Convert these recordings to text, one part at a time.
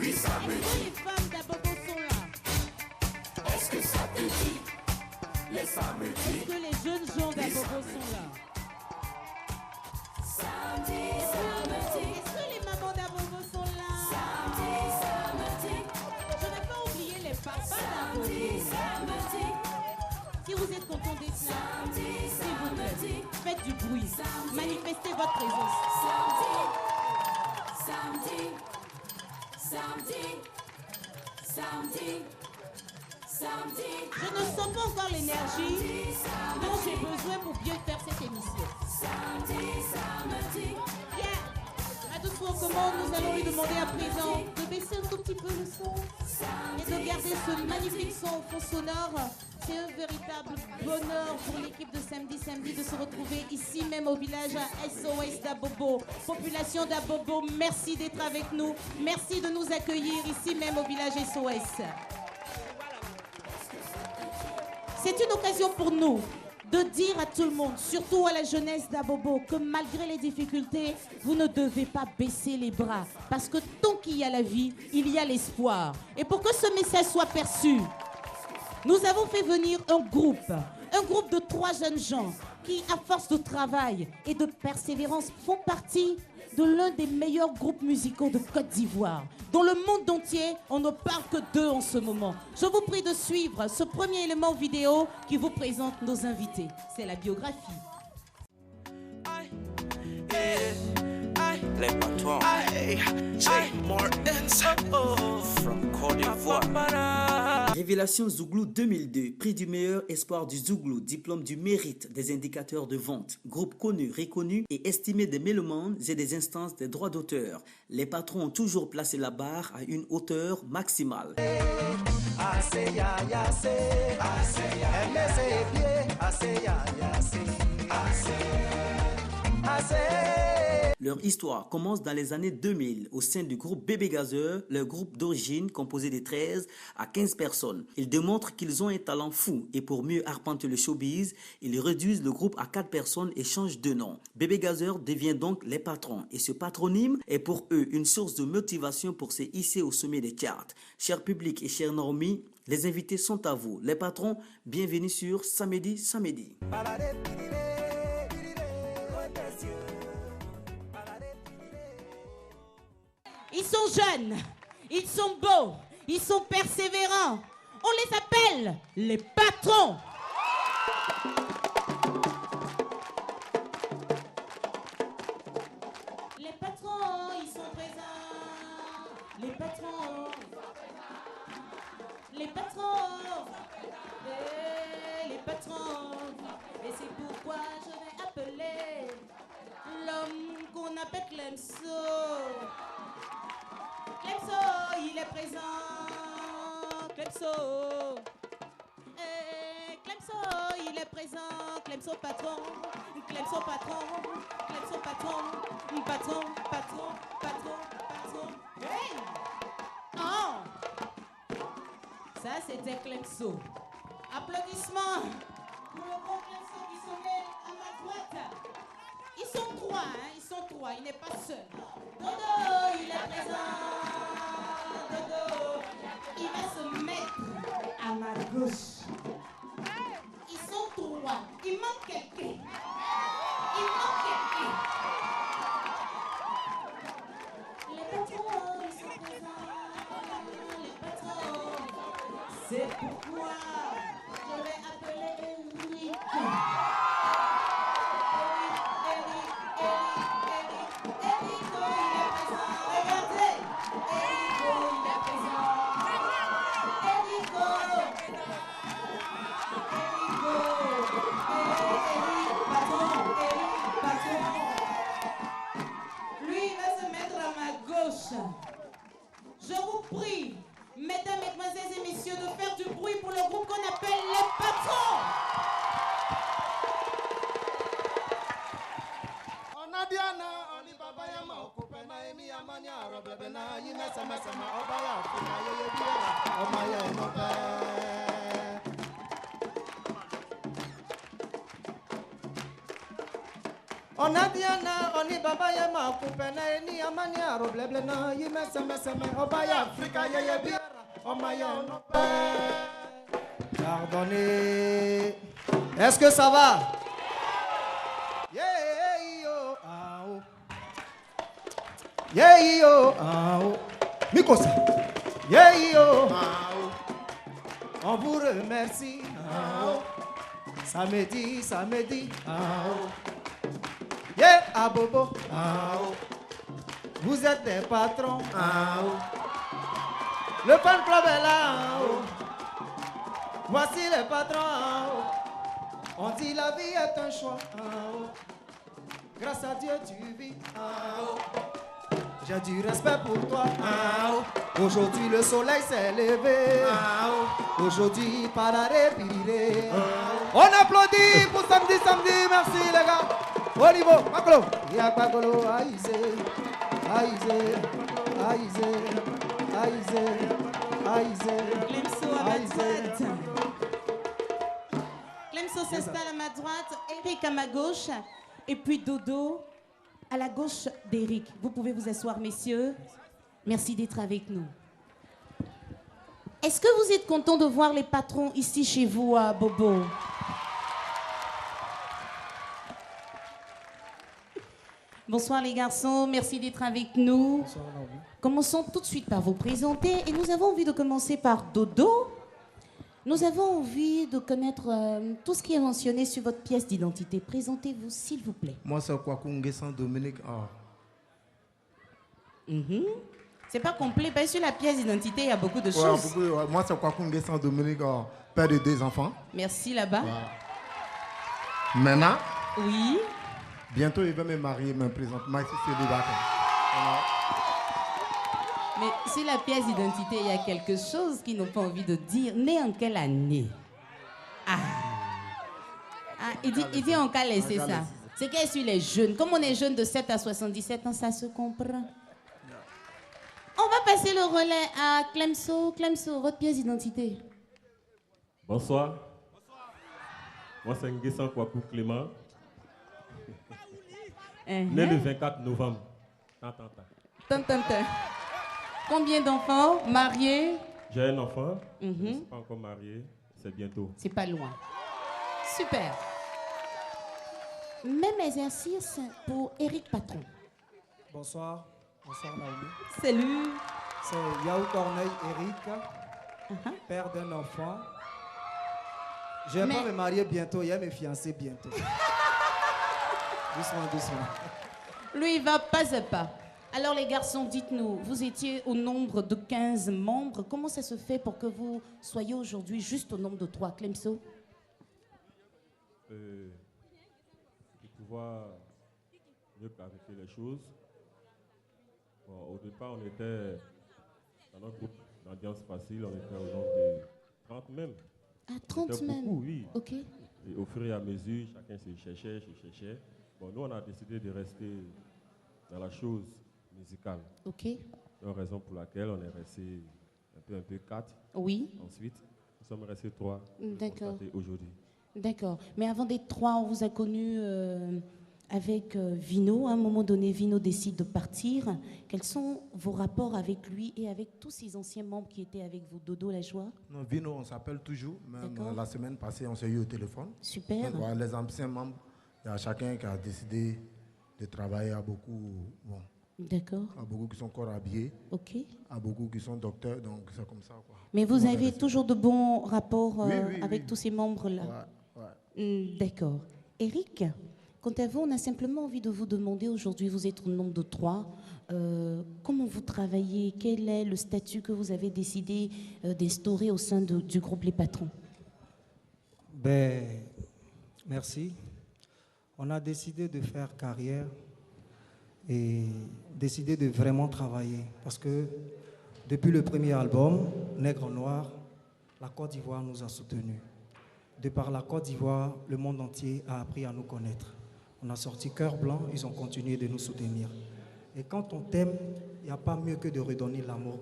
les femmes d'Abobo sont là? Est-ce que ça te dit? Les samedis. Est-ce que les jeunes gens d'Abobo sont là? Samedi, samedi. Est-ce que les mamans d'Abobo sont là? Samedi, samedi. Je n'ai pas oublié les papas d'Abobo. Samedi, samedi. Si vous êtes contents d'être là, Samedi, s'il vous plaît, samedi. faites du bruit. Samedi. Manifestez votre présence. Samedi, samedi, samedi, samedi, samedi. Je ne sens pas encore l'énergie dont j'ai besoin pour bien faire cette émission. Samedi, samedi. Yeah. À toute fois comment nous allons lui demander à présent de baisser un tout petit peu le son et de garder ce magnifique son au fond sonore. C'est un véritable bonheur pour l'équipe de Samedi de se retrouver ici même au village SOS d'Abobo. Population d'Abobo, merci d'être avec nous. Merci de nous accueillir ici même au village SOS. C'est une occasion pour nous de dire à tout le monde, surtout à la jeunesse d'Abobo, que malgré les difficultés, vous ne devez pas baisser les bras. Parce que tant qu'il y a la vie, il y a l'espoir. Et pour que ce message soit perçu, nous avons fait venir un groupe de 3 jeunes gens qui, à force de travail et de persévérance, font partie de l'un des meilleurs groupes musicaux de Côte d'Ivoire. Dans le monde entier, on ne parle que d'eux en ce moment. Je vous prie de suivre ce premier élément vidéo qui vous présente nos invités. C'est la biographie. Les patrons, from Côte d'Ivoire. Révélation Zouglou 2002, prix du meilleur espoir du Zouglou, diplôme du mérite des indicateurs de vente, groupe connu, reconnu et estimé des mélomanes et des instances des droits d'auteur. Les patrons ont toujours placé la barre à une hauteur maximale. Leur histoire commence dans les années 2000 au sein du groupe Bébé Gazeur, leur groupe d'origine composé de 13 à 15 personnes. Ils démontrent qu'ils ont un talent fou et pour mieux arpenter le showbiz, ils réduisent le groupe à 4 personnes et changent de nom. Bébé Gazeur devient donc les patrons et ce patronyme est pour eux une source de motivation pour se hisser au sommet des charts. Cher public et chers normies, les invités sont à vous. Les patrons, bienvenue sur Samedi. Ils sont jeunes, ils sont beaux, ils sont persévérants. On les appelle les patrons. Les patrons, ils sont présents. Les patrons. Les patrons. Les patrons. Et c'est pourquoi je vais appeler l'homme qu'on appelle Clemso. Clemso, il est présent. Clemso. Clemso, il est présent. Clemso patron. Clemso patron. Clemso patron. Patron. Hey! Oh! Ça, c'était Clemso. Applaudissements pour le bon Clemso qui se met à ma droite. Ils sont 3, ils sont 3, il n'est pas seul. Dodo, il est présent. Dodo, il va se mettre à ma gauche. Ils sont 3, il manque quelqu'un. Les patrons, ils sont présents. Les patrons, c'est pourquoi je vais appeler Eric. Je vous prie, mesdames, mesdemoiselles et messieurs, de faire du bruit pour le groupe qu'on appelle les patrons. On a Diana, on y baba yama, kupena ni amani aroble na yime seme obaya Africa ye biara, omaya no pardonnez. Est-ce que ça va? Yeah yo ah oh. Yeah yo ah oh. Mikosa. Yeah yo ah oh. On vous remercie ah oh. Samedi ah oh. Yeah, Abobo, ah oh. Vous êtes des patrons, ah oh. Le fan club est là, ah oh. Voici les patrons, ah oh. On dit la vie est un choix, ah oh. Grâce à Dieu tu vis, ah oh. J'ai du respect pour toi, ah oh. Aujourd'hui le soleil s'est levé, ah oh. Aujourd'hui parare pirire, ah oh. On applaudit pour samedi, merci les gars. Au niveau, Makolo, Yakakolo, Aïsé, Clemso à ma droite. Clemso s'installe à ma droite, Eric à ma gauche, et puis Dodo à la gauche d'Eric. Vous pouvez vous asseoir, messieurs. Merci d'être avec nous. Est-ce que vous êtes content de voir les patrons ici chez vous à Bobo? Bonsoir les garçons, merci d'être avec nous. Bonsoir, Naomi. Commençons tout de suite par vous présenter et nous avons envie de commencer par Dodo. Nous avons envie de connaître tout ce qui est mentionné sur votre pièce d'identité. Présentez-vous s'il vous plaît. Moi, c'est Kwaku Nguessan Dominique A. C'est pas complet, parce que sur la pièce d'identité, il y a beaucoup de choses. Moi, c'est Kwaku Nguessan Dominique A, père de 2 enfants. Merci là-bas. Maintenant, Oui. bientôt, il va me marier, me présenter. Moi, ici, c'est célibataire. Mais sur la pièce d'identité, il y a quelque chose qu'ils n'ont pas envie de dire. Né en quelle année? Il dit on va laisser ça. C'est qu'elle sur les jeunes. Comme on est jeunes de 7 à 77 ans, ça se comprend. On va passer le relais à Clemso. Clemso, votre pièce d'identité. Bonsoir. Moi, c'est Nguessan Kwaku Clément. Né le 24 novembre. Combien d'enfants? Mariés? J'ai un enfant. Je ne suis pas encore marié. C'est bientôt. C'est pas loin. Super. Même exercice pour Eric Patron. Bonsoir Naomi. Salut. C'est Yahou Corneille Eric, père d'un enfant. Je vais pas me marier bientôt, il y a mes fiancés bientôt. Doucement. Lui, il va pas à pas. Alors les garçons, dites-nous, vous étiez au nombre de 15 membres. Comment ça se fait pour que vous soyez aujourd'hui juste au nombre de 3, Clemso? De pouvoir mieux clarifier les choses. Bon, au départ, on était dans notre groupe d'ambiance facile, on était au nombre de 30 même. 30 même. Beaucoup, oui. Ok. Et au fur et à mesure, chacun se cherchait. Bon, nous, on a décidé de rester dans la chose musicale. Ok. La raison pour laquelle on est resté un peu 4. Oui. Ensuite, nous sommes restés 3. D'accord. Aujourd'hui. D'accord. Mais avant d'être 3, on vous a connu avec Vino. À un moment donné, Vino décide de partir. Quels sont vos rapports avec lui et avec tous ces anciens membres qui étaient avec vous? Dodo, la joie? Non, Vino, on s'appelle toujours. Même la semaine passée, on s'est eu au téléphone. Super. Donc, les anciens membres, il y a chacun qui a décidé de travailler à beaucoup. Bon, D'accord. à beaucoup qui sont encore habillés. Ok. À beaucoup qui sont docteurs. Donc, c'est comme ça, quoi. Mais vous avez toujours de bons rapports avec tous ces membres-là? Ouais. D'accord. Eric, quant à vous, on a simplement envie de vous demander, aujourd'hui vous êtes au nombre de 3, comment vous travaillez? Quel est le statut que vous avez décidé d'instaurer au sein du groupe Les Patrons? Merci. On a décidé de faire carrière et décidé de vraiment travailler. Parce que depuis le premier album, Nègre Noir, la Côte d'Ivoire nous a soutenus. De par la Côte d'Ivoire, le monde entier a appris à nous connaître. On a sorti Cœur Blanc, ils ont continué de nous soutenir. Et quand on t'aime, il n'y a pas mieux que de redonner l'amour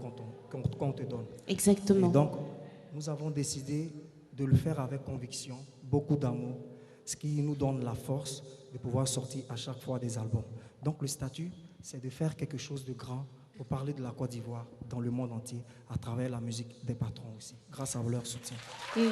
qu'on te donne. Exactement. Et donc, nous avons décidé de le faire avec conviction, beaucoup d'amour, ce qui nous donne la force de pouvoir sortir à chaque fois des albums. Donc le statut, c'est de faire quelque chose de grand pour parler de la Côte d'Ivoire dans le monde entier à travers la musique des patrons aussi, grâce à leur soutien. Et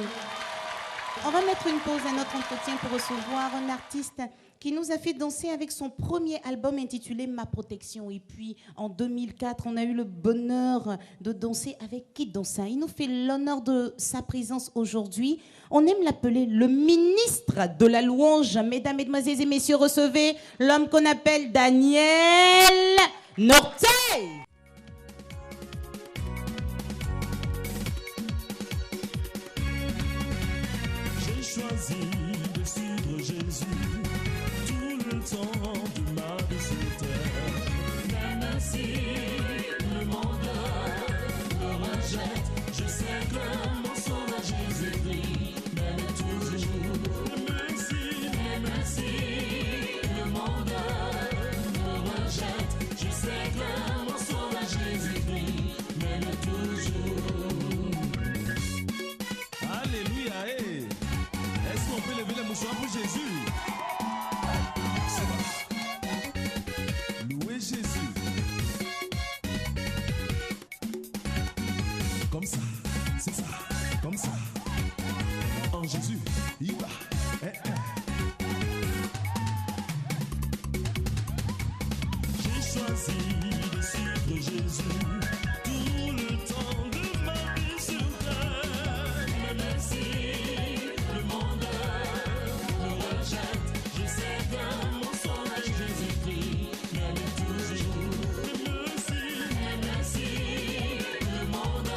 on va mettre une pause à notre entretien pour recevoir un artiste qui nous a fait danser avec son premier album intitulé Ma Protection. Et puis en 2004, on a eu le bonheur de danser avec Kid Dansa. Il nous fait l'honneur de sa présence aujourd'hui. On aime l'appeler le ministre de la louange. Mesdames, mesdemoiselles et messieurs, recevez l'homme qu'on appelle Daniel Nortey. J'ai choisi de suivre Jésus tout le temps de ma vie sur terre. Même si le monde me rejette, je sais que mon sauveur Jésus-Christ m'aime toujours. Même si le monde me rejette, je sais que mon sauveur Jésus-Christ m'aime toujours. Alléluia, hey. Est-ce qu'on peut lever les mouchoirs pour Jésus? C'est bon. Louez Jésus. Comme ça, c'est ça, comme ça. En Jésus, il va. J'ai choisi de suivre Jésus tout le temps de ma vie sur terre. Même si le monde me rejette, je sais que mon sauveur Jésus-Christ m'aime toujours. Même si le monde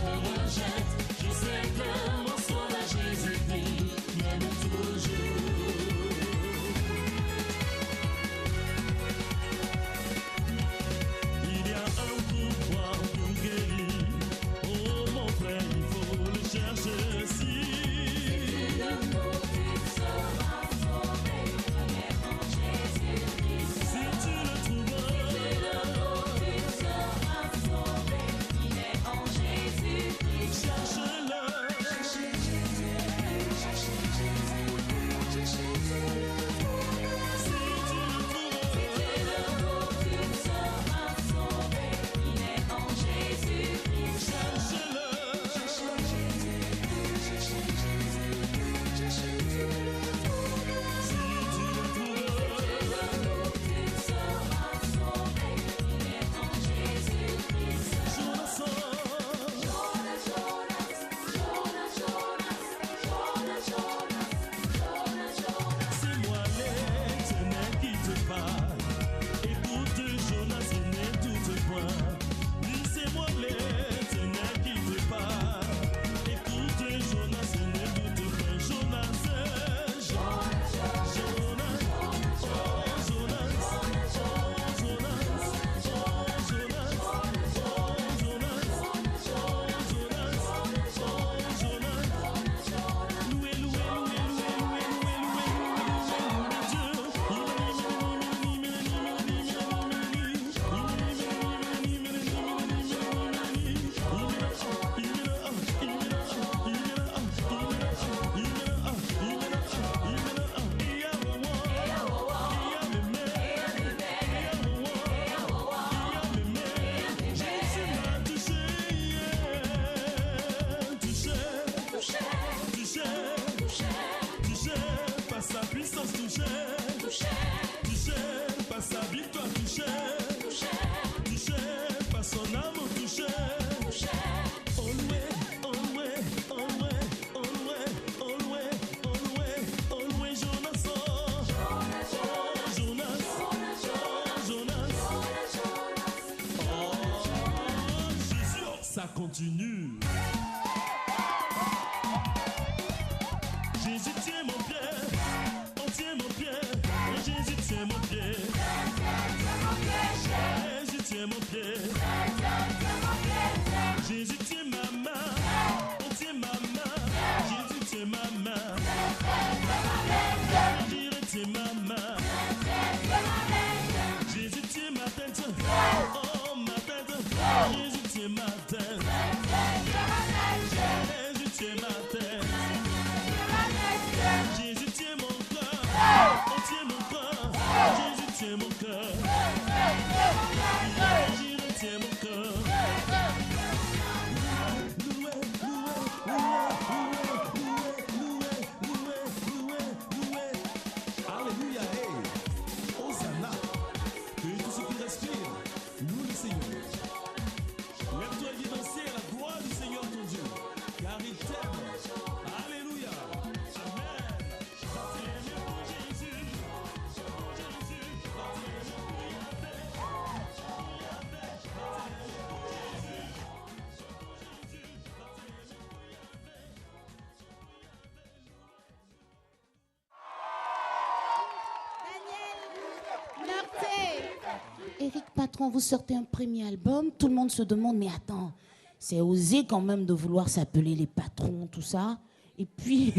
me rejette, je sais que mon sauveur Jésus-Christ m'aime toujours. Il y a un pouvoir pour guérir. Oh mon frère, il faut le chercher si. Si tu le trouves, cherche-le. Si tu le c'est moi l'éternel qui te parle. Écoute Jonas, ne doute point. Oui, c'est moi l'éternel qui te parle. Écoute Jonas, ne doute point. Jonas, touché par sa puissance, touché par sa victoire, touché par son amour, touché. Always, Jonas, Jésus, ça continue. Jésus tient mon pied, on tient mon pied, oh Jésus tient mon pied. Jésus tient mon pied. Jésus tient ma main, on tient ma main. Jésus tient ma main. Jésus tient ma main. Jésus tient ma tête, oh ma tête. Jésus tient ma tête. Jésus tient ma tête. Jésus tient mon cœur, on patron, vous sortez un premier album, tout le monde se demande, mais attends, c'est osé quand même de vouloir s'appeler les patrons, tout ça. Et puis,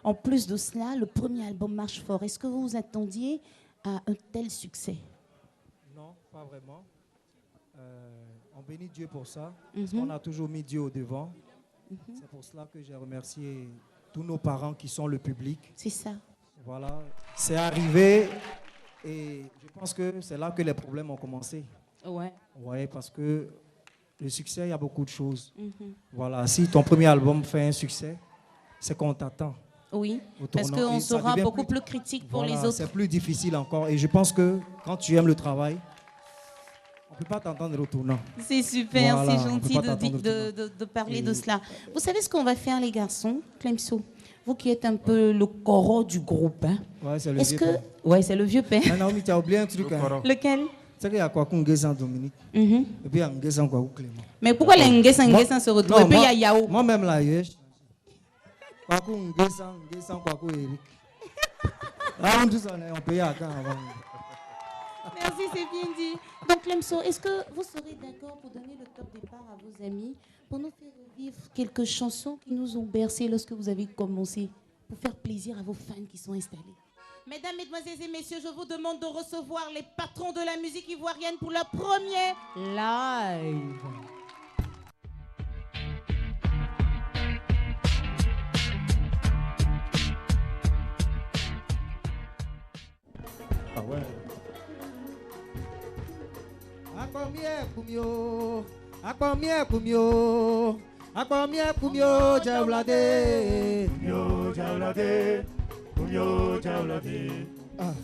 en plus de cela, le premier album marche fort. Est-ce que vous vous attendiez à un tel succès? Non, pas vraiment. On bénit Dieu pour ça, parce qu'on a toujours mis Dieu au devant. C'est pour cela que j'ai remercié tous nos parents qui sont le public. C'est ça. Voilà, c'est arrivé et je pense que c'est là que les problèmes ont commencé. Ouais. Ouais, parce que le succès, il y a beaucoup de choses. Voilà, si ton premier album fait un succès, c'est qu'on t'attend. Oui, Au parce tournant. qu'on Et ça sera devient beaucoup plus critique pour Voilà, les autres. c'est plus difficile encore. Et je pense que quand tu aimes le travail, on ne peut pas t'entendre au tournant. C'est super, Voilà, c'est on peut gentil pas de, t'attendre de parler Et- de cela. Vous savez ce qu'on va faire, les garçons, Clemso? Vous qui êtes un peu le coro du groupe. Hein? Ouais, c'est le Est-ce vieux que... père. Ouais, c'est le vieux père. Ah, Naomi, tu as oublié un truc. Hein. Lequel? Tu sais qu'il y a quoi qu'on Nguessan Dominique Mhm. et puis il y a Nguessan quoi ou Clément. Mais pourquoi les Nguessan se retrouvent? Et puis il y a Yao. Moi-même là, quoi qu'on Nguessan quoi qu'on Eric. Ah, on dit ça, on paye à quand avant. Merci, c'est bien dit. Donc, Clemso, est-ce que vous serez d'accord pour donner le top départ à vos amis, pour nous faire revivre quelques chansons qui nous ont bercés lorsque vous avez commencé, pour faire plaisir à vos fans qui sont installés? Mesdames, Mesdemoiselles et Messieurs, je vous demande de recevoir les patrons de la musique ivoirienne pour leur premier live. Ah ouais. Akwamie kumyo jaulade. Kumyo jaulade, kumyo jaulade,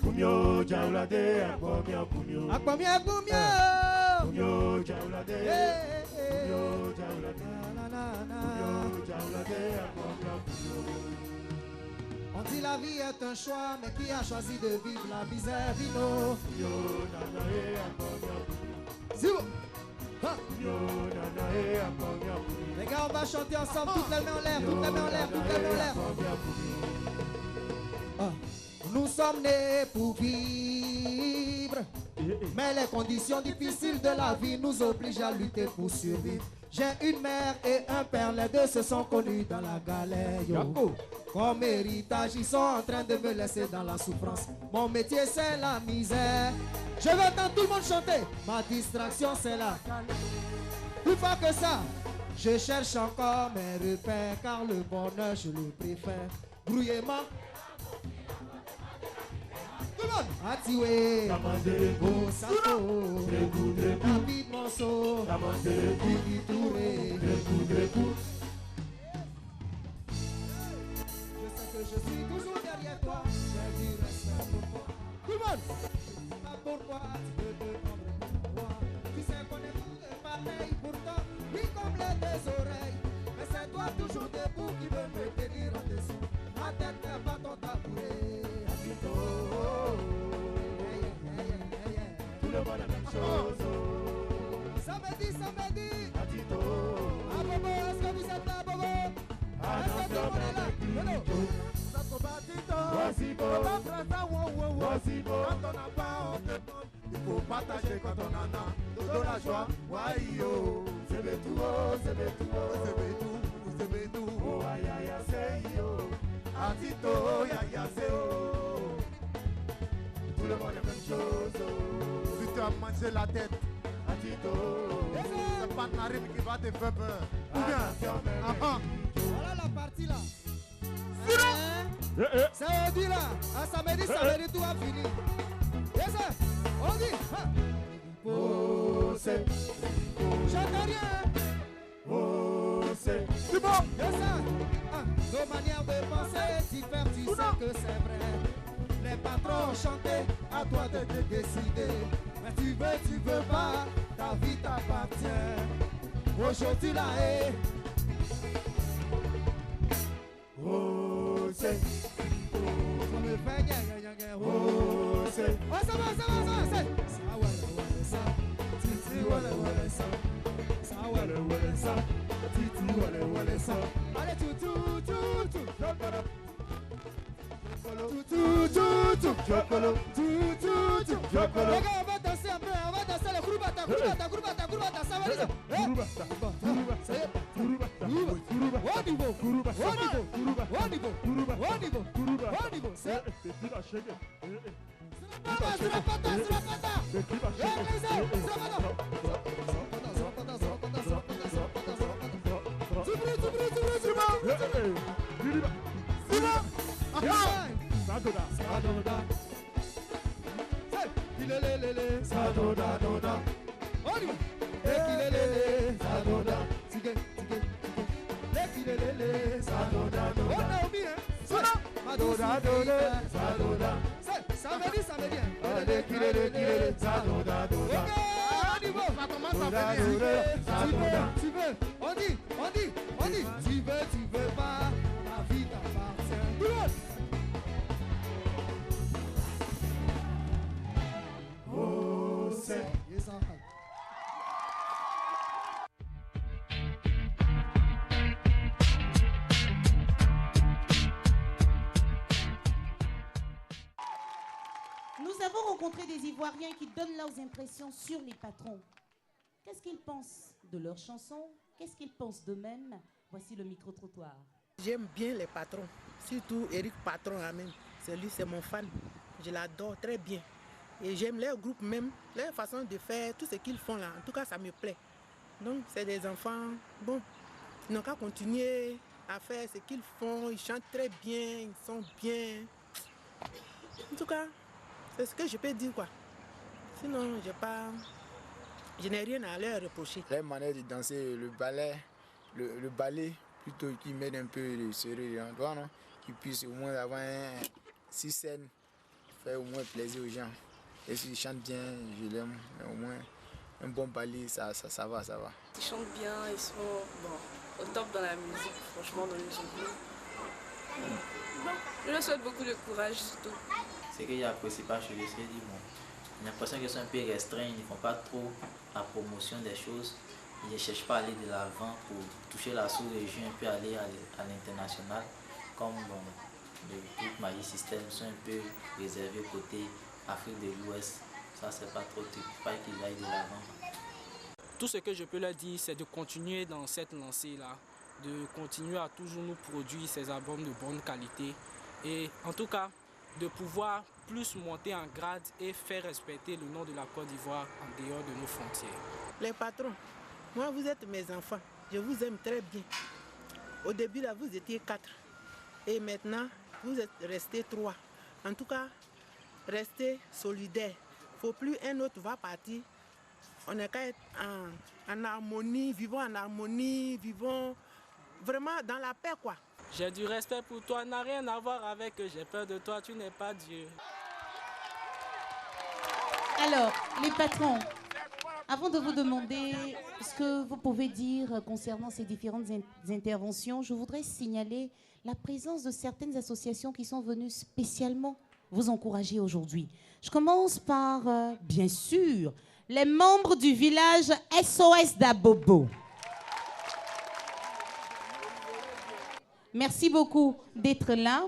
kumyo jaulade, akwamia kumyo. Akwamie kumyo. Kumyo jaulade, kumyo jaulade, kumyo jaulade, akwamia kumyo. On dit la vie est un choix, mais qui a choisi de vivre la misère, Vino? Kumyo nanae, akwamia kumyo. Zibo. Ha. Kumyo nanae, akwamia kumyo. Les gars, on va chanter ensemble, toutes les mains en l'air, toutes les mains en l'air, toutes les mains en l'air. Ah. Nous sommes nés pour vivre, mais les conditions difficiles de la vie nous obligent à lutter pour survivre. J'ai une mère et un père, les deux se sont connus dans la galère. Yo. Comme héritage, ils sont en train de me laisser dans la souffrance. Mon métier, c'est la misère. Je veux entendre tout le monde chanter. Ma distraction, c'est la galère. Plus fort que ça, je cherche encore mes repères, car le bonheur, je le préfère. Brouillement. Tout le monde. Atiwe, Go Santo, David Monceau, Bibi Touré. Je sais que je suis toujours derrière toi, j'ai du respect pour toi. Tout le monde. Pas pourquoi tu veux te prendre pour moi. Tu sais qu'on est tous de pareil pourtant, oui comme les deux oreilles. Mais c'est toi toujours debout qui veux me tenir en dessous. Ma tête n'est pas ton tabouret. Habito. Tout le monde la même chose. Samedi. Atito. Ah Bobo, est-ce que vous êtes là, Bobo? Est-ce que tout le monde est là? Hello. Voici beau. Voici beau. Quand on n'a pas, on demande. Il faut partager quand on en a. De la joie. Waïyo. C'est tout, oh, c'est tout, Vous aimez tout. oh, aïe, aïe, aïe, c'est yo. Atito, ya, c'est oh. Tout le monde la même chose. Si tu as mangé la tête, Atito. c'est pas ta rime qui va te faire peur. Ou bien, Voilà la partie là. C'est on dit là. À samedi, tout va finir. Yes, sir. On dit. Oh, c'est, J'entends rien. oh, c'est. c'est bon. Yes, sir. Nos manières de penser diffèrent, tu sais que c'est vrai. Les patrons ont chanté, à toi de te décider. Mais tu veux pas, ta vie t'appartient. Aujourd'hui là, Oh, c'est, on me fait gagner. oh, c'est. Oh, ça va, c'est. Ça, ouais, ça. Titi, ouais, ça. Ça, ouais, ça. Titi, ouais, ça. Allez, tout. Les gars, on va danser un peu, on va danser le groupe. Nous avons rencontré des Ivoiriens qui donnent leurs impressions sur les patrons. Qu'est-ce qu'ils pensent de leurs chansons? Qu'est-ce qu'ils pensent d'eux-mêmes? Voici le micro-trottoir. J'aime bien les patrons, surtout Eric Patron même. C'est lui, c'est mon fan. Je l'adore très bien. Et j'aime leur groupe même, leur façon de faire, tout ce qu'ils font là. En tout cas, ça me plaît. Donc, c'est des enfants, bon, ils n'ont qu'à continuer à faire ce qu'ils font. Ils chantent très bien, ils sont bien. En tout cas, c'est ce que je peux dire, quoi. Sinon, je n'ai rien à leur reprocher. La manière de danser, le ballet plutôt qui met un peu de sérieux en toi, non? Qui puisse au moins avoir 6 scènes, faire au moins plaisir aux gens. Et s'ils chantent bien, je l'aime, mais au moins un bon ballet, ça va. Ils chantent bien, ils sont au top dans la musique, franchement, dans le musique. Bon, je leur souhaite beaucoup de courage, surtout. Ce que j'apprécie pas chez les dit, bon, j'ai l'impression qu'ils sont un peu restreints, ils ne font pas trop la promotion des choses. Ils ne cherchent pas à aller de l'avant pour toucher la sous-région, un peu aller à l'international. Comme bon, le groupe Magic System sont un peu réservés côté Afrique de l'Ouest. Ça, c'est pas trop, pas qu'ils aillent de l'avant. Tout ce que je peux leur dire, c'est de continuer dans cette lancée-là, de continuer à toujours nous produire ces albums de bonne qualité et en tout cas de pouvoir plus monter en grade et faire respecter le nom de la Côte d'Ivoire en dehors de nos frontières. Les patrons, moi vous êtes mes enfants, je vous aime très bien. Au début là vous étiez 4 et maintenant vous êtes restés 3. En tout cas, restez solidaires. Il ne faut plus un autre va partir. On n'est qu'à être en harmonie, vivons vraiment dans la paix, quoi. J'ai du respect pour toi, n'a rien à voir avec j'ai peur de toi, tu n'es pas Dieu. Alors, les patrons, avant de vous demander ce que vous pouvez dire concernant ces différentes interventions, je voudrais signaler la présence de certaines associations qui sont venues spécialement vous encourager aujourd'hui. Je commence par, bien sûr, les membres du village SOS d'Abobo. Merci beaucoup d'être là.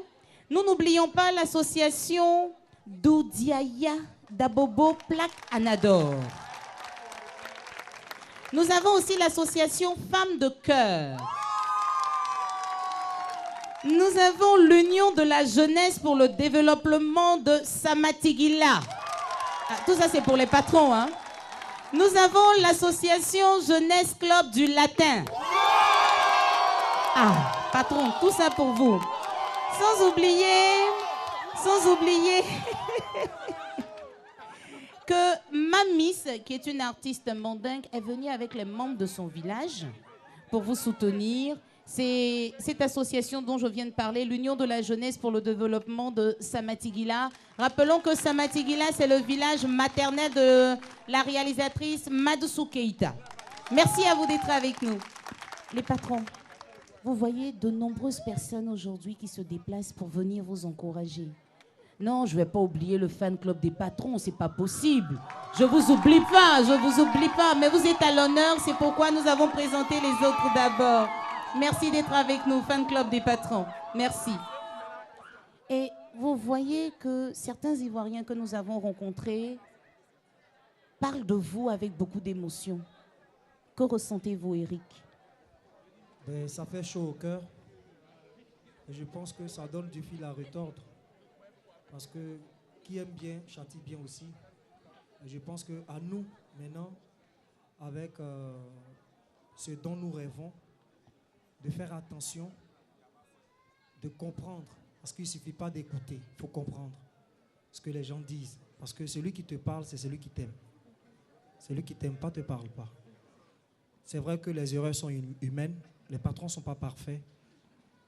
Nous n'oublions pas l'association Doudiaya d'Abobo Plaque Anador. Nous avons aussi l'association Femmes de Cœur. Nous avons l'Union de la jeunesse pour le développement de Samatigila. Ah, tout ça, c'est pour les patrons, hein. Nous avons l'association Jeunesse Club du Latin. Ah, patron, tout ça pour vous. Sans oublier que Mamis, qui est une artiste mandingue, est venue avec les membres de son village pour vous soutenir. C'est cette association dont je viens de parler, l'Union de la jeunesse pour le développement de Samatigila. Rappelons que Samatigila, c'est le village maternel de la réalisatrice Madoussou Keïta. Merci à vous d'être avec nous. Les patrons, vous voyez de nombreuses personnes aujourd'hui qui se déplacent pour venir vous encourager. Non, je ne vais pas oublier le fan club des patrons, c'est pas possible. Je vous oublie pas, mais vous êtes à l'honneur, c'est pourquoi nous avons présenté les autres d'abord. Merci d'être avec nous, fan club des patrons. Merci. Et vous voyez que certains Ivoiriens que nous avons rencontrés parle de vous avec beaucoup d'émotion. Que ressentez-vous, Eric? Ben, ça fait chaud au cœur. Et je pense que ça donne du fil à retordre. Parce que qui aime bien, châtie bien aussi. Et je pense qu'à nous, maintenant, avec ce dont nous rêvons, de faire attention, de comprendre. Parce qu'il ne suffit pas d'écouter, il faut comprendre ce que les gens disent. Parce que celui qui te parle, c'est celui qui t'aime. Celui qui ne t'aime pas ne te parle pas. C'est vrai que les erreurs sont humaines, les patrons ne sont pas parfaits,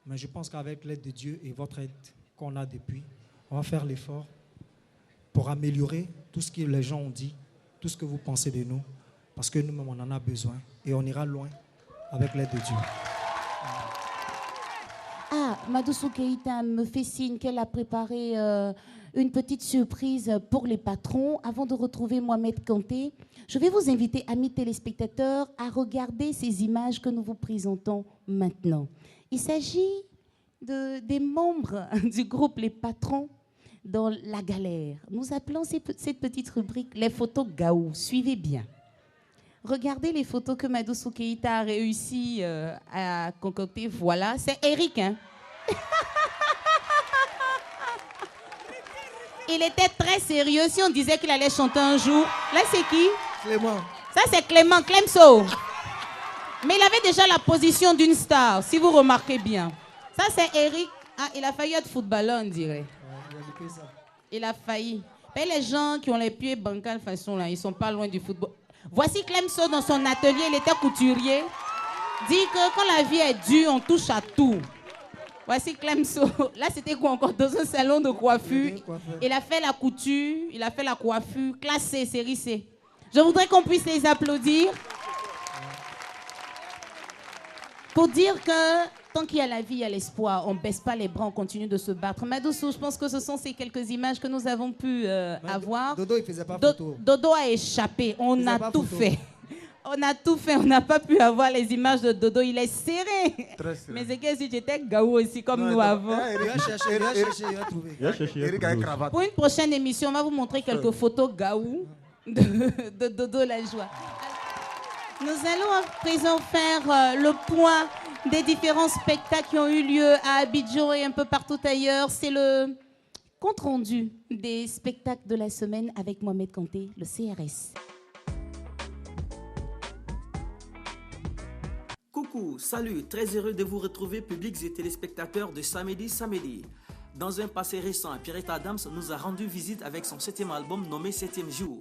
mais je pense qu'avec l'aide de Dieu et votre aide qu'on a depuis, on va faire l'effort pour améliorer tout ce que les gens ont dit, tout ce que vous pensez de nous, parce que nous-mêmes, on en a besoin et on ira loin avec l'aide de Dieu. Ah, Madoussou Keïta me fait signe qu'elle a préparé une petite surprise pour les patrons. Avant de retrouver Mohamed Kanté, je vais vous inviter, amis téléspectateurs, à regarder ces images que nous vous présentons maintenant. Il s'agit des membres du groupe Les Patrons dans la galère. Nous appelons cette petite rubrique les photos Gaou. Suivez bien. Regardez les photos que Madoussou Keïta a réussi à concocter. Voilà, c'est Eric. Hein? Il était très sérieux. Si on disait qu'il allait chanter un jour, là c'est qui? Clément. Ça c'est Clément, Clemso. Mais il avait déjà la position d'une star, si vous remarquez bien. Ça c'est Eric. Ah, il a failli être footballeur, on dirait. Il a failli. Mais les gens qui ont les pieds bancals façon là, ils sont pas loin du football. Voici Clemso dans son atelier, il était couturier. Dit que quand la vie est dure, on touche à tout. Voici Clemso. Là, c'était quoi encore? Dans un salon de coiffure. Il a fait la couture, il a fait la coiffure. Classe C, série C. Je voudrais qu'on puisse les applaudir. Pour dire que tant qu'il y a la vie, il y a l'espoir. On ne baisse pas les bras, on continue de se battre. Madoussou, je pense que ce sont ces quelques images que nous avons pu avoir. Dodo, il ne faisait pas photo. Dodo a échappé. On a tout fait. On a tout fait. On n'a pas pu avoir les images de Dodo. Il est serré. Très serré. Mais c'est que si j'étais gaou aussi, comme nous avons. Il a cherché, il a trouvé. Il a cherché. Pour une prochaine émission, on va vous montrer quelques photos gaou de Dodo la joie. Nous allons à présent faire le point des différents spectacles qui ont eu lieu à Abidjan et un peu partout ailleurs. C'est le compte-rendu des spectacles de la semaine avec Mohamed Kanté, le CRS. Coucou, salut, très heureux de vous retrouver, publics et téléspectateurs de Samedi. Dans un passé récent, Pierrette Adams nous a rendu visite avec son 7e album nommé 7e jour.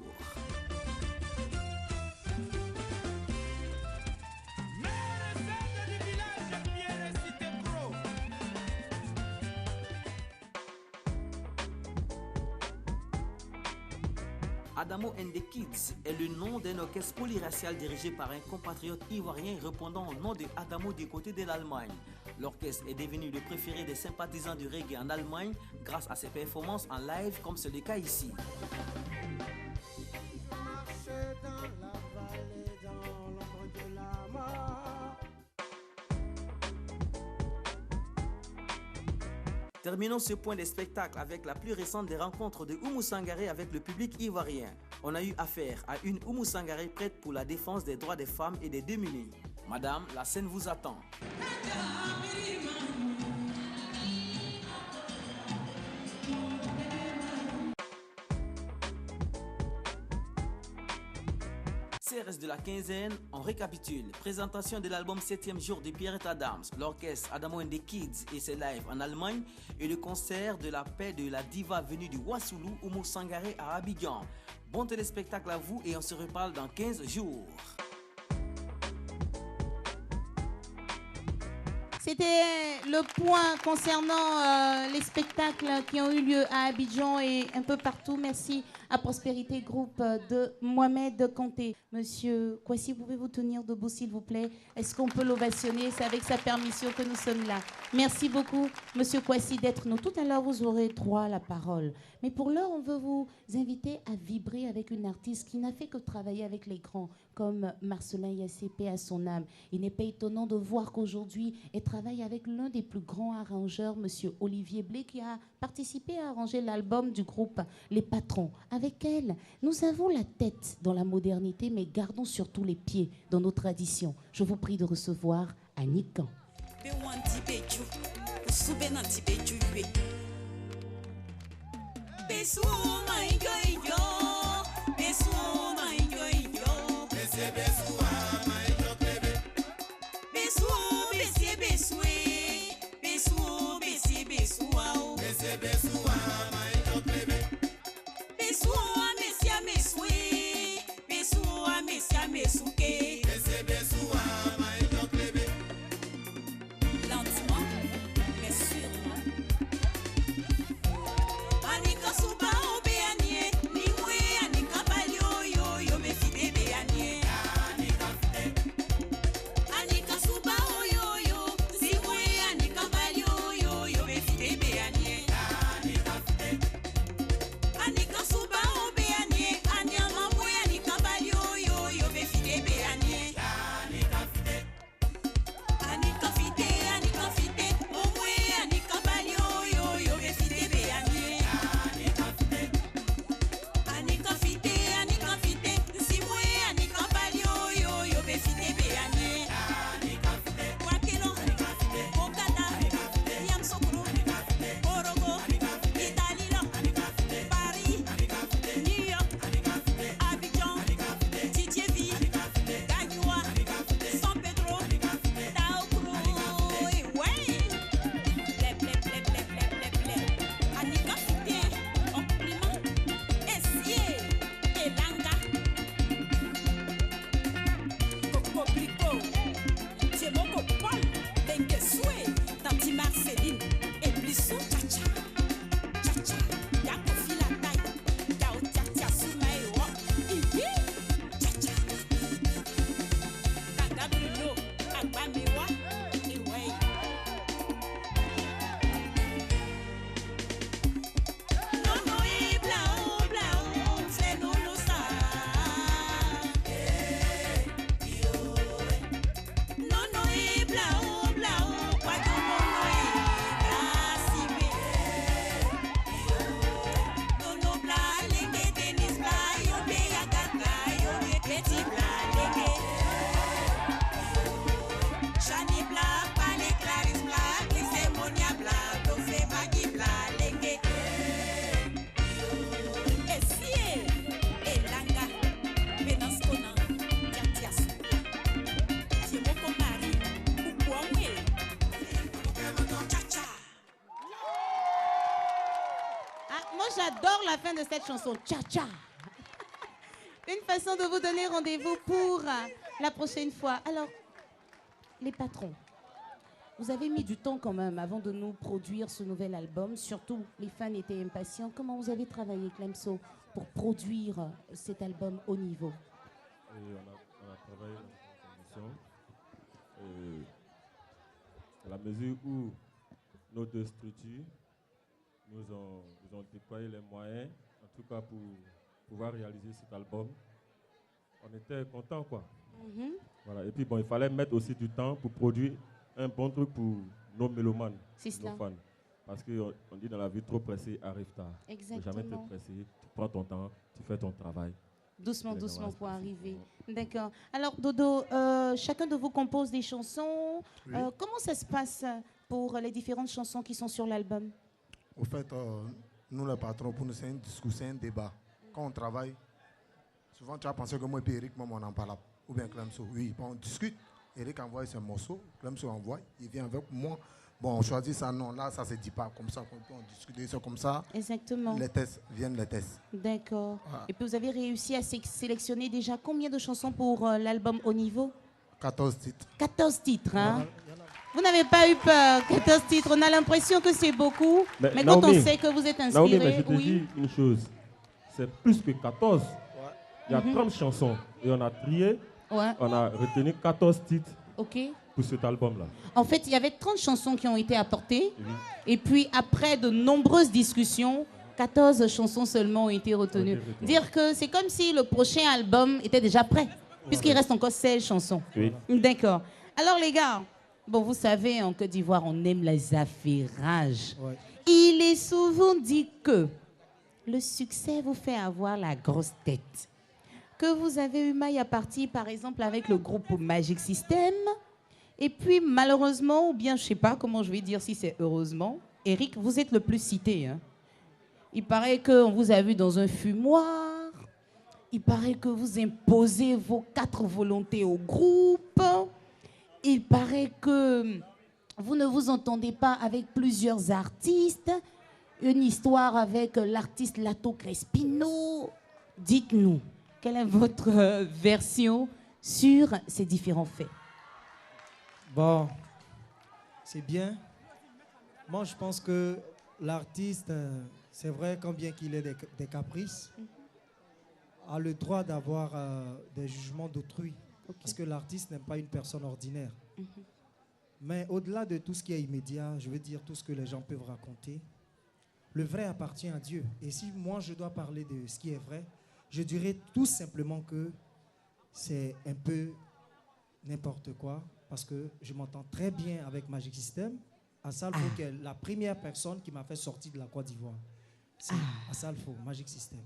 Adamo and the Kids est le nom d'un orchestre polyracial dirigé par un compatriote ivoirien répondant au nom de Adamo du côté de l'Allemagne. L'orchestre est devenu le préféré des sympathisants du reggae en Allemagne grâce à ses performances en live comme c'est le cas ici. Terminons ce point des spectacles avec la plus récente des rencontres de Oumou Sangaré avec le public ivoirien. On a eu affaire à une Oumou Sangaré prête pour la défense des droits des femmes et des démunis. Madame, la scène vous attend. CRS de la quinzaine, on récapitule. Présentation de l'album 7e jour de Pierrette Adams, l'orchestre Adamo and the Kids et ses lives en Allemagne et le concert de la paix de la diva venue du Wassoulou, Oumou Sangaré à Abidjan. Bon téléspectacle à vous et on se reparle dans 15 jours. C'était le point concernant les spectacles qui ont eu lieu à Abidjan et un peu partout. Merci à Prospérité Group de Mohamed Kanté. Monsieur Kwasi, pouvez-vous tenir debout s'il vous plaît? Est-ce qu'on peut l'ovationner? C'est avec sa permission que nous sommes là. Merci beaucoup, Monsieur Kwasi, d'être nous. Tout à l'heure, vous aurez droit à la parole. Mais pour l'heure, on veut vous inviter à vibrer avec une artiste qui n'a fait que travailler avec les grands, comme Marcelin Yassépé à son âme. Il n'est pas étonnant de voir qu'aujourd'hui, elle travaille avec l'un des plus grands arrangeurs, Monsieur Olivier Blé, qui a participé à arranger l'album du groupe Les Patrons. avec elle. Nous avons la tête dans la modernité, mais gardons surtout les pieds dans nos traditions. Je vous prie de recevoir Annick Kan. Lentement, mais sûrement. Anika Suba Obeanie, Niwe Anika Balio, yo me fide Beanie. Anika Suba yo, Ziwe Anika Balio, yo me fide Beanie. Anika Suba Obeanie, Anya Mamwe Anika Balio, yo me fide Beanie. Anika fide, omwe Anika Balio, yo me fide Beanie. Anika fide, Simwe Anika Balio, yo me fide Beanie. Wakelo, Okada, Yamsokro, Orogo, Italilo, Paris, New York, Abidjan, Titievi, Gagnoa, San Pedro, Taokro, ouais. Anika fide, compliment, Essier, Elanga, Cocoblico, Tiemoko Paul, Bengesue, Tanti Marceline, et Blissou Chacha, Chacha, Yako Filatay, Yao Tiatia Soumaïwa, Ibi, Chacha, Kanga Bruno, Agbamewa, Iway. Nono e blau, c'est nono ça. Nono e blau, quoi de nono e brasibe. Nono bla, lenge Denis bla, yo be agata, yo be petit bla, lenge. Shani bla, Pale Clarice bla, Lise Monia bla, Dofe Maggie bla, lenge. Essie, Elanga, Venance Conan, Yatias, Tiemoko Mari, Ukwamwe, Chacha. Ah, moi, j'adore la fin de cette chanson. Tcha-tcha. Une façon de vous donner rendez-vous pour la prochaine fois. Alors, les patrons, vous avez mis du temps quand même avant de nous produire ce nouvel album. Surtout, les fans étaient impatients. Comment vous avez travaillé, Clemso, pour produire cet album haut niveau? Et on a travaillé dans ces conditions. Et à la mesure où nos deux structures nous ont déployé les moyens, en tout cas pour pouvoir réaliser cet album, on était contents, quoi. Voilà. Et puis bon, il fallait mettre aussi du temps pour produire un bon truc pour nos mélomanes, nos fans. Parce qu'on dit dans la vie, trop pressé arrive tard. Exactement. Faut jamais te presser, tu prends ton temps, tu fais ton travail. Doucement, doucement pour arriver. D'accord. Alors, Dodo, chacun de vous compose des chansons. Oui. Comment ça se passe pour les différentes chansons qui sont sur l'album? Au fait, nous, les patrons, pour nous, c'est une discussion, c'est un débat. Quand on travaille, souvent, tu as pensé que moi et Eric, moi, on en parle. Ou bien Clemso. Oui, bon, on discute. Eric envoie ses morceaux, Clemso envoie, il vient avec moi. Bon, on choisit ça, non, là, ça ne se dit pas comme ça. On discute ça comme ça. Exactement. Les tests, viennent les tests. D'accord. Voilà. Et puis, vous avez réussi à sélectionner déjà combien de chansons pour l'album Haut Niveau? 14 titres. 14 titres, hein? Vous n'avez pas eu peur, 14 titres. On a l'impression que c'est beaucoup, mais quand on sait que vous êtes inspiré, Naomi, mais je te dis une chose, c'est plus que 14. Il y a 30 chansons et on a trié, on a retenu 14 titres pour cet album-là. En fait, il y avait 30 chansons qui ont été apportées, et puis après de nombreuses discussions, 14 chansons seulement ont été retenues. Dire que c'est comme si le prochain album était déjà prêt, puisqu'il reste encore 16 chansons. Oui. D'accord. Alors les gars, bon, vous savez, en Côte d'Ivoire, on aime les affairages. Il est souvent dit que le succès vous fait avoir la grosse tête. Que vous avez eu maille à partir, par exemple, avec le groupe Magic System. Et puis, malheureusement, ou bien je ne sais pas comment je vais dire si c'est heureusement, Eric, vous êtes le plus cité. Hein. Il paraît qu'on vous a vu dans un fumoir. Il paraît que vous imposez vos 4 volontés au groupe. Il paraît que vous ne vous entendez pas avec plusieurs artistes. Une histoire avec l'artiste Lato Crespino. Dites-nous, quelle est votre version sur ces différents faits? Bon, c'est bien. Moi, je pense que l'artiste, c'est vrai, quand bien qu'il ait des caprices, a le droit d'avoir des jugements d'autrui. Okay. Parce que l'artiste n'est pas une personne ordinaire. Mais au-delà de tout ce qui est immédiat, je veux dire tout ce que les gens peuvent raconter, le vrai appartient à Dieu. Et si moi, je dois parler de ce qui est vrai, je dirais tout simplement que c'est un peu n'importe quoi. Parce que je m'entends très bien avec Magic System. Assalfo, qui est la première personne qui m'a fait sortir de la Côte d'Ivoire. C'est Assalfo, Magic System.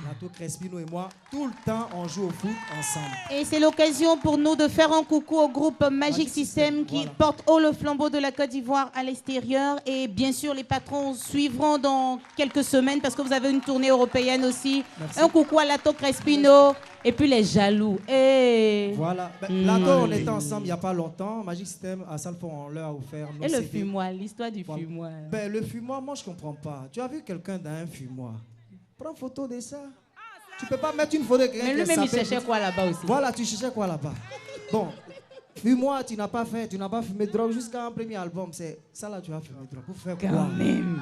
Lato Crespino et moi, tout le temps, on joue au foot ensemble. Et c'est l'occasion pour nous de faire un coucou au groupe Magic System qui voilà. porte haut le flambeau de la Côte d'Ivoire à l'extérieur. Et bien sûr, les patrons suivront dans quelques semaines parce que vous avez une tournée européenne aussi. Merci. Un coucou à Lato Crespino et puis les jaloux. Et... Voilà. Lato, on était ensemble il n'y a pas longtemps. Magic System, à Salfo, on leur a offert nos Et le CD. fumoir, l'histoire du fumoir. Le fumoir, moi, je ne comprends pas. Tu as vu quelqu'un dans un fumoir? Prends photo de ça. Tu peux pas mettre une photo de quelqu'un. Mais lui-même, il cherchait quoi là-bas aussi? Voilà, tu cherchais quoi là-bas? Bon, fume-moi, tu n'as pas fumé de drogue jusqu'à un premier album. C'est ça là, tu as fumé de drogue. Pour faire quoi? Quand même.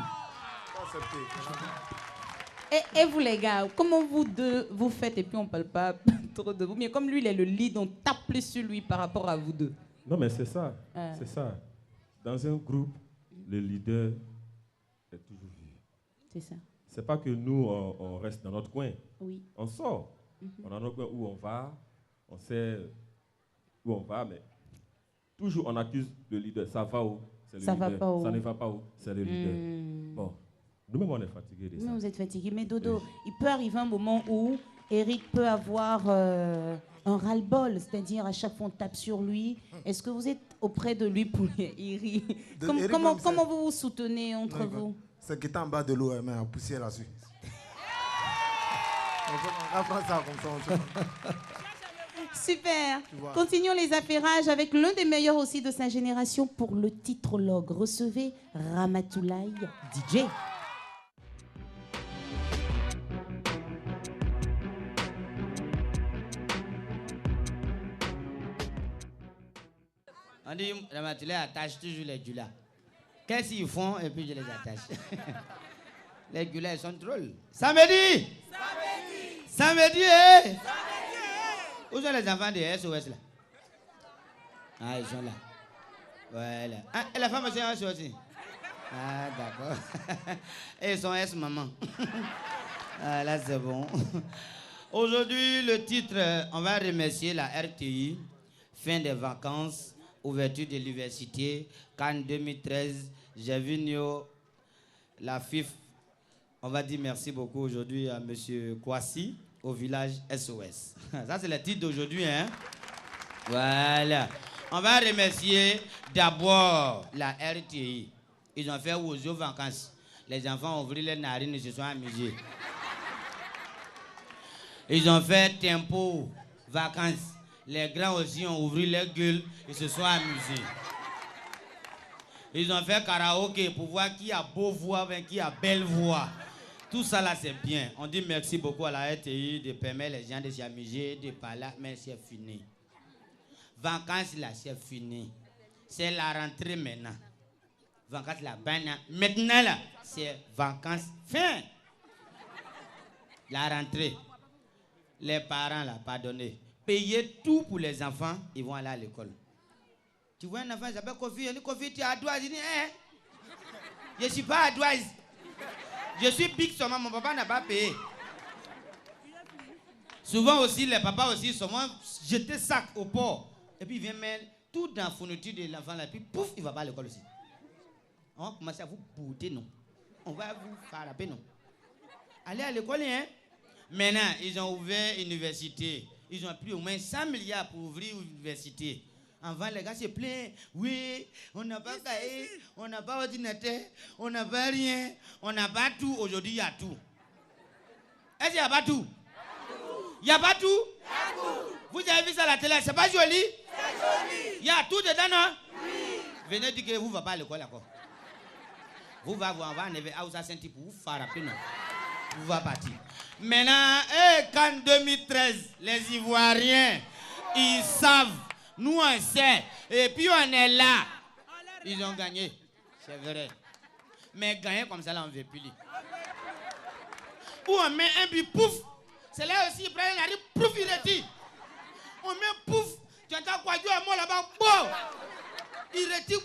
Et vous les gars, comment vous deux vous faites et puis on ne parle pas trop de vous, mais comme lui il est le lead, on tape plus sur lui par rapport à vous deux. Non mais c'est ça, c'est ça. Dans un groupe, le leader est toujours vu. C'est ça. C'est pas que nous, on reste dans notre coin. Oui. On sort. On a notre coin où on va, on sait où on va, mais toujours on accuse le leader. Ça va où? C'est le ça leader. Va pas où? Ça ne va pas où? C'est le leader. Bon, nous-mêmes, on est fatigués de ça. Vous êtes fatigués. Mais Dodo, il peut arriver un moment où Eric peut avoir un ras-le-bol, c'est-à-dire à chaque fois on tape sur lui. Est-ce que vous êtes auprès de lui pour Eric? Comment vous vous soutenez entre vous? C'est qui est en bas de l'eau, mais à pousser là-dessus. On va prendre ça comme ça. Super. Continuons les affairages avec l'un des meilleurs aussi de sa génération pour le titrologue. Recevez Ramatoulaye DJ. On dit Ramatoulaye attache toujours les gulas. Qu'est-ce qu'ils font et puis je les attache. Les gulas, ils sont drôles. Samedi! Samedi, eh! Où sont les enfants de SOS là? Ah, ils sont là. Voilà. Ah, et la femme aussi est SOS. Ah, d'accord. Et ils sont S-maman. Ah, là, c'est bon. Aujourd'hui, le titre, on va remercier la RTI. Fin des vacances, ouverture de l'université, Cannes 2013. J'ai vu Nio, la FIF. On va dire merci beaucoup aujourd'hui à M. Kwasi au village SOS. Ça, c'est le titre d'aujourd'hui, hein? Voilà. On va remercier d'abord la RTI. Ils ont fait aux vacances. Les enfants ont ouvert les narines et se sont amusés. Ils ont fait tempo, vacances. Les grands aussi ont ouvert les gueules et se sont amusés. Ils ont fait karaoké pour voir qui a beau voix, qui a belle voix. Tout ça là, c'est bien. On dit merci beaucoup à la RTI de permettre les gens de s'amuser, de parler, mais c'est fini. Vacances là, c'est fini. C'est la rentrée maintenant. Vacances là, maintenant là, c'est vacances fin. La rentrée. Les parents là, pardonnez. Payez tout pour les enfants, ils vont aller à l'école. Tu vois un enfant, il s'appelle Kofi, il dit Kofi, tu es à Douaz. Il dit, je ne suis pas à Douaz. Je suis big seulement, mon papa n'a pas payé. Souvent aussi, les papas aussi, seulement jeter sac au port. Et puis il vient mettre tout dans la fourniture de l'enfant là, puis pouf, il va pas à l'école aussi. On va commencer à vous bouder, non. On va vous frapper, non. Allez à l'école, hein? Maintenant, ils ont ouvert une université. Ils ont pris au moins 100 milliards pour ouvrir une université. Avant, les gars se plaignent. Oui, on n'a pas cahier, on n'a pas ordinateur, on n'a pas rien, on n'a pas tout. Aujourd'hui, il y a tout. Est-ce qu'il n'y a pas tout? Il n'y a pas tout? Vous avez vu ça à la télé, c'est pas joli? C'est joli. Il y a tout dedans, non? Oui. Venez dire que vous ne va pas à l'école encore. Vous va voir, on va enlever Aoussa Saint-Type pour vous faire rappeler, non? Vous va partir. Maintenant, qu'en 2013, les Ivoiriens, ils savent, nous on sait, et puis on est là. Ils ont gagné, c'est vrai. Mais gagner comme ça, là, on ne veut plus. Ou on met un but, pouf. C'est là aussi, il prend un arrive, pouf, il retire. On met pouf, tu entends quoi, Dieu est mort là-bas, bon. Il retire,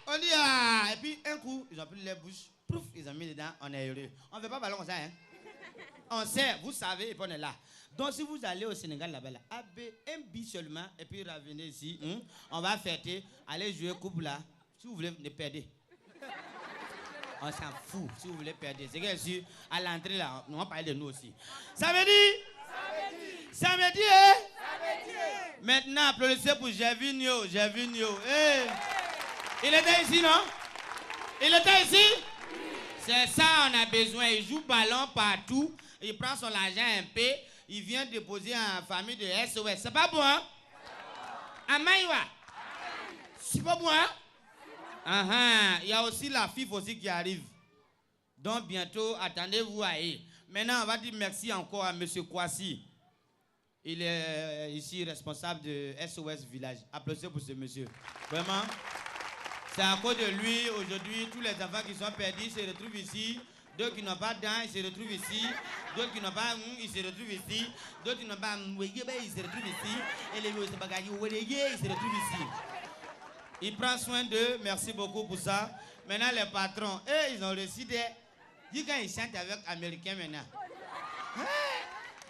on dit, ah. Et puis un coup, ils ont pris les bouches, pouf, ils ont mis dedans, on est heureux. On ne veut pas ballon comme ça, hein. On sait, vous savez, et puis on est là. Donc si vous allez au Sénégal là-bas, un but seulement, et puis revenez ici, on va fêter, allez jouer coupe là. Si vous voulez, ne perdez. On s'en fout, si vous voulez perdre. C'est que sûr, à l'entrée là, on va parler de nous aussi. Samedi, hein? Maintenant, applaudissez pour Gervinho. Hey. Il était ici, non? Il était ici? C'est ça, on a besoin. Il joue ballon partout. Il prend son argent un peu. Il vient déposer en famille de SOS. C'est pas bon, hein? Amaïwa. C'est pas bon, hein? Il y a aussi la FIF aussi qui arrive. Donc bientôt, attendez-vous à eux. Maintenant, on va dire merci encore à M. Kwasi. Il est ici responsable de SOS Village. Applaudissez pour ce monsieur. Vraiment, c'est à cause de lui, aujourd'hui, tous les enfants qui sont perdus se retrouvent ici. D'autres qui n'ont pas de dents, ils se retrouvent ici. D'autres qui n'ont pas ils se retrouvent ici. D'autres qui n'ont pas ils se retrouvent ici. Et les ils se retrouvent ici. Il prend soin d'eux, merci beaucoup pour ça. Maintenant, les patrons, eux, ils ont reçu des... Dis quand ils chantent avec Américains maintenant.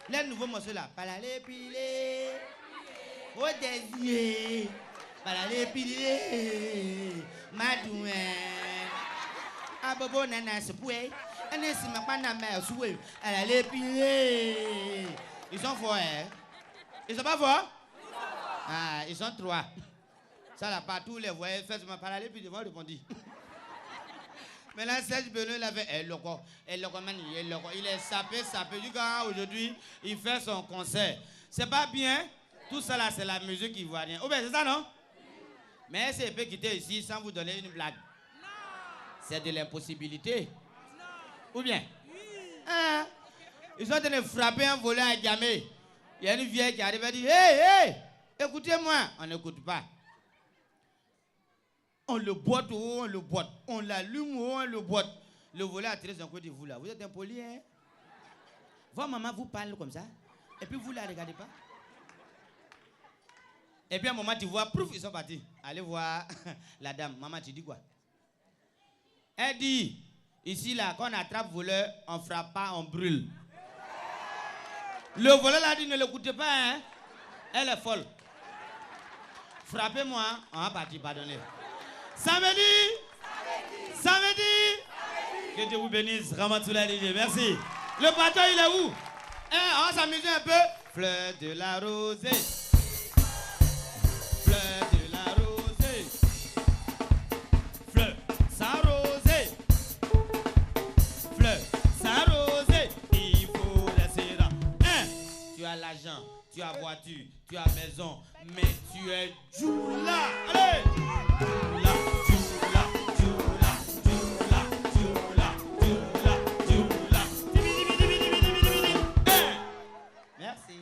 Les nouveaux morceaux là. Palale pilé, au désir. Palale pilé, madouin. Abobo nana sepoué. Anesi makana mère soué. Palale pilé. Ils sont forts, hein? Ils sont pas forts? Ah, ils sont trois. Ça là, partout, les voyez, faites-moi parler, puis devant répondre. Maintenant, Serge Benoît, il avait il est sapé. Du gars, aujourd'hui, il fait son concert. C'est pas bien. Tout ça là, c'est la musique ivoirienne. Oh ben, c'est ça, non? Mais c'est peut quitter ici sans vous donner une blague. C'est de l'impossibilité. Ou bien? Hein? Ils sont en train de frapper un volet à Gamé. Il y a une vieille qui arrive et dit, hey, écoutez-moi. On n'écoute pas. On le boite, on le boite. On l'allume, on le boite. Le volet a tiré son côté de vous là. Vous êtes impoli, hein? Votre maman vous parle comme ça. Et puis vous ne la regardez pas. Et puis à un moment, tu vois, prouf, ils sont partis. Allez voir la dame. Maman, tu dis quoi? Elle dit, ici là, quand on attrape voleur, on ne frappe pas, on brûle. Le voleur l'a dit, ne l'écoutez pas, hein? Elle est folle. Frappez-moi, on va partir, pardonnez. Samedi. Que Dieu vous bénisse. Ramatoula DJ, merci. Le patron, il est où? On va s'amuser un peu. Fleur de la rosée. Fleur de la rosée. Fleur sans rosée. Fleur sans rosée. Il faut laisser là. Tu as l'argent, tu as voiture, tu as maison, mais tu es Djoula. Allez! Djoula. Merci.